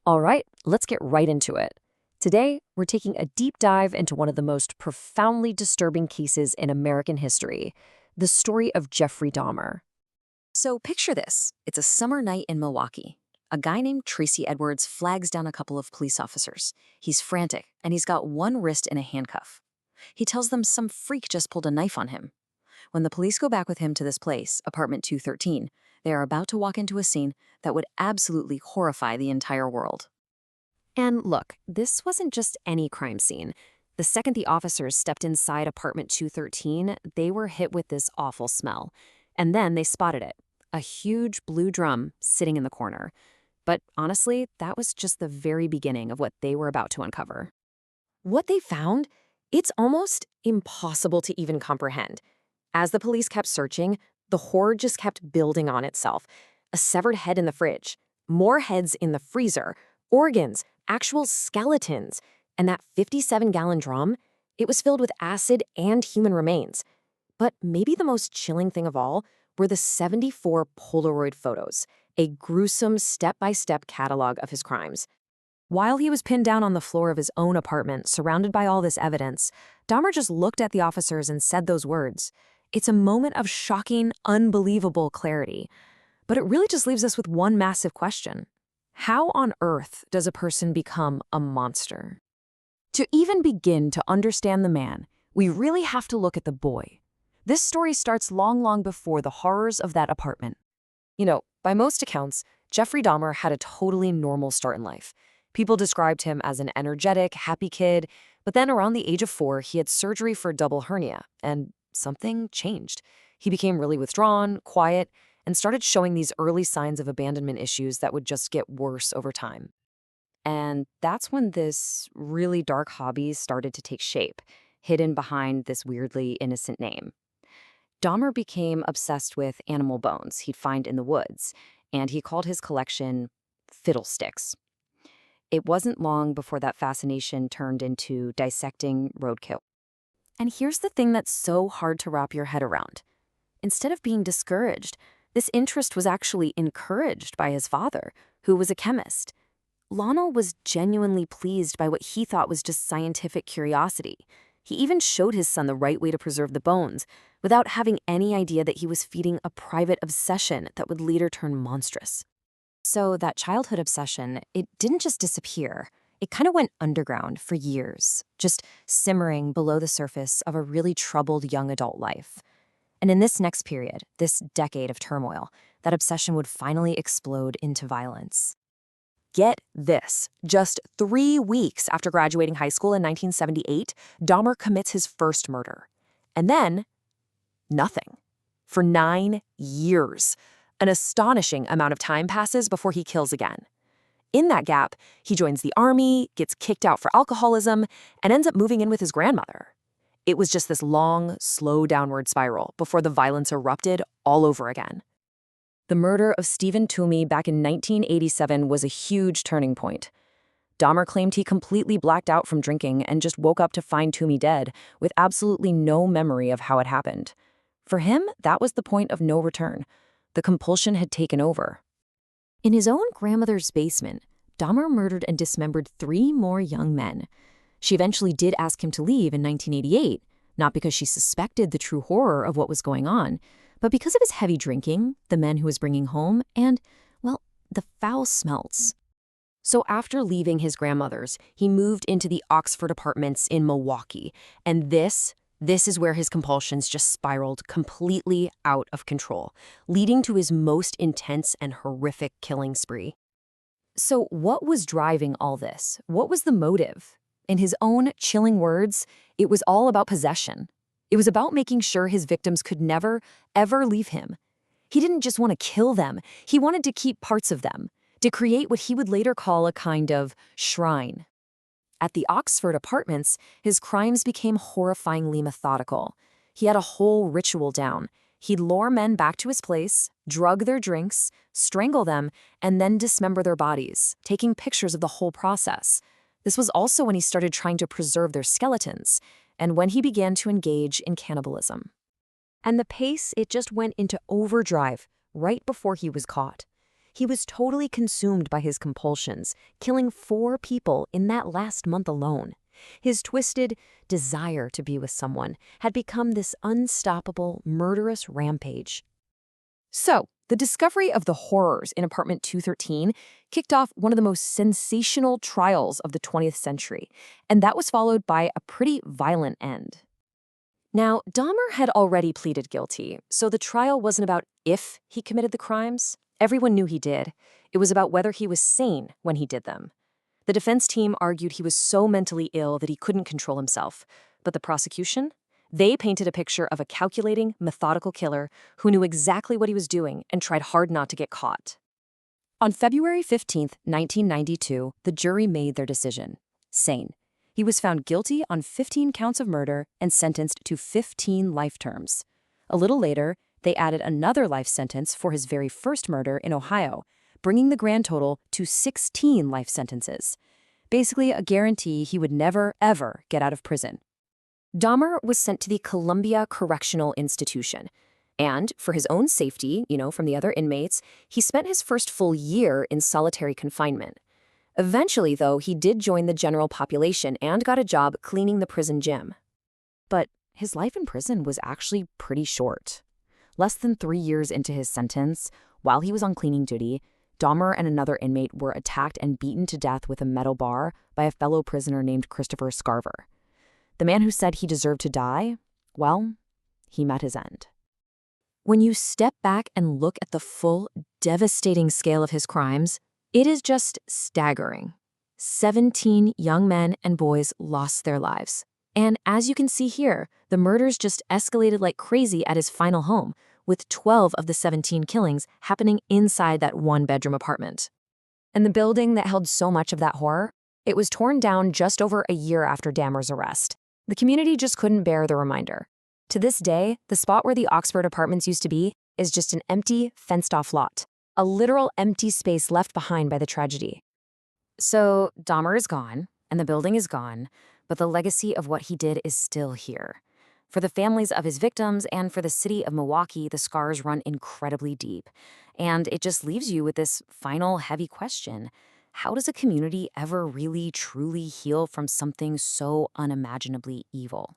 All right, let's get right into it. Today, we're taking a deep dive into one of the most profoundly disturbing cases in American history, the story of Jeffrey Dahmer. So picture this. It's a summer night in Milwaukee. A guy named Tracy Edwards flags down a couple of police officers. He's frantic, and he's got one wrist in a handcuff. He tells them some freak just pulled a knife on him. When the police go back with him to this place, apartment 213, they are about to walk into a scene that would absolutely horrify the entire world. And look, this wasn't just any crime scene. The second the officers stepped inside apartment 213, they were hit with this awful smell. And then they spotted it, a huge blue drum sitting in the corner. But honestly, that was just the very beginning of what they were about to uncover. What they found, it's almost impossible to even comprehend. As the police kept searching, the horror just kept building on itself. A severed head in the fridge, more heads in the freezer, organs, actual skeletons, and that 57-gallon drum, it was filled with acid and human remains. But maybe the most chilling thing of all were the 74 Polaroid photos, a gruesome step-by-step catalog of his crimes. While he was pinned down on the floor of his own apartment, surrounded by all this evidence, Dahmer just looked at the officers and said those words. It's a moment of shocking, unbelievable clarity. But it really just leaves us with one massive question. How on earth does a person become a monster? To even begin to understand the man, we really have to look at the boy. This story starts long before the horrors of that apartment. By most accounts, Jeffrey Dahmer had a totally normal start in life. People described him as an energetic, happy kid, but then around the age of 4, he had surgery for a double hernia, and something changed. He became really withdrawn, quiet, and started showing these early signs of abandonment issues that would just get worse over time. And that's when this really dark hobby started to take shape, hidden behind this weirdly innocent name. Dahmer became obsessed with animal bones he'd find in the woods, and he called his collection fiddlesticks. It wasn't long before that fascination turned into dissecting roadkill. And here's the thing that's so hard to wrap your head around. Instead of being discouraged, this interest was actually encouraged by his father, who was a chemist. Lionel was genuinely pleased by what he thought was just scientific curiosity. He even showed his son the right way to preserve the bones, without having any idea that he was feeding a private obsession that would later turn monstrous. So that childhood obsession, it didn't just disappear. It kind of went underground for years, just simmering below the surface of a really troubled young adult life. And in this next period, this decade of turmoil, that obsession would finally explode into violence. Get this. Just 3 weeks after graduating high school in 1978, Dahmer commits his first murder. And then, nothing. For 9 years. An astonishing amount of time passes before he kills again. In that gap, he joins the army, gets kicked out for alcoholism, and ends up moving in with his grandmother. It was just this long, slow downward spiral before the violence erupted all over again. The murder of Stephen Toomey back in 1987 was a huge turning point. Dahmer claimed he completely blacked out from drinking and just woke up to find Toomey dead, with absolutely no memory of how it happened. For him, that was the point of no return. The compulsion had taken over. In his own grandmother's basement, Dahmer murdered and dismembered 3 more young men. She eventually did ask him to leave in 1988, not because she suspected the true horror of what was going on, but because of his heavy drinking, the men he was bringing home, and, well, the foul smells. So after leaving his grandmother's, he moved into the Oxford apartments in Milwaukee, and this is where his compulsions just spiraled completely out of control, leading to his most intense and horrific killing spree. So what was driving all this? What was the motive? In his own chilling words, it was all about possession. It was about making sure his victims could never, ever leave him. He didn't just want to kill them. He wanted to keep parts of them, to create what he would later call a kind of shrine. At the Oxford apartments, his crimes became horrifyingly methodical. He had a whole ritual down. He'd lure men back to his place, drug their drinks, strangle them, and then dismember their bodies, taking pictures of the whole process. This was also when he started trying to preserve their skeletons, and when he began to engage in cannibalism. And the pace, it just went into overdrive right before he was caught. He was totally consumed by his compulsions, killing 4 people in that last month alone. His twisted desire to be with someone had become this unstoppable, murderous rampage. So, the discovery of the horrors in apartment 213 kicked off one of the most sensational trials of the 20th century, and that was followed by a pretty violent end. Now, Dahmer had already pleaded guilty, so the trial wasn't about if he committed the crimes. Everyone knew he did. It was about whether he was sane when he did them. The defense team argued he was so mentally ill that he couldn't control himself. But the prosecution? They painted a picture of a calculating, methodical killer who knew exactly what he was doing and tried hard not to get caught. On February 15, 1992, the jury made their decision. Sane. He was found guilty on 15 counts of murder and sentenced to 15 life terms. A little later, they added another life sentence for his very first murder in Ohio, bringing the grand total to 16 life sentences. Basically, a guarantee he would never, ever get out of prison. Dahmer was sent to the Columbia Correctional Institution. And for his own safety, from the other inmates, he spent his first full year in solitary confinement. Eventually, though, he did join the general population and got a job cleaning the prison gym. But his life in prison was actually pretty short. Less than 3 years into his sentence, while he was on cleaning duty, Dahmer and another inmate were attacked and beaten to death with a metal bar by a fellow prisoner named Christopher Scarver. The man who said he deserved to die, well, he met his end. When you step back and look at the full, devastating scale of his crimes, it is just staggering. 17 young men and boys lost their lives. And as you can see here, the murders just escalated like crazy at his final home, with 12 of the 17 killings happening inside that one-bedroom apartment. And the building that held so much of that horror, it was torn down just over a year after Dahmer's arrest. The community just couldn't bear the reminder. To this day, the spot where the Oxford Apartments used to be is just an empty, fenced-off lot. A literal empty space left behind by the tragedy. So, Dahmer is gone, and the building is gone, but the legacy of what he did is still here. For the families of his victims and for the city of Milwaukee, the scars run incredibly deep. And it just leaves you with this final heavy question. How does a community ever really, truly heal from something so unimaginably evil?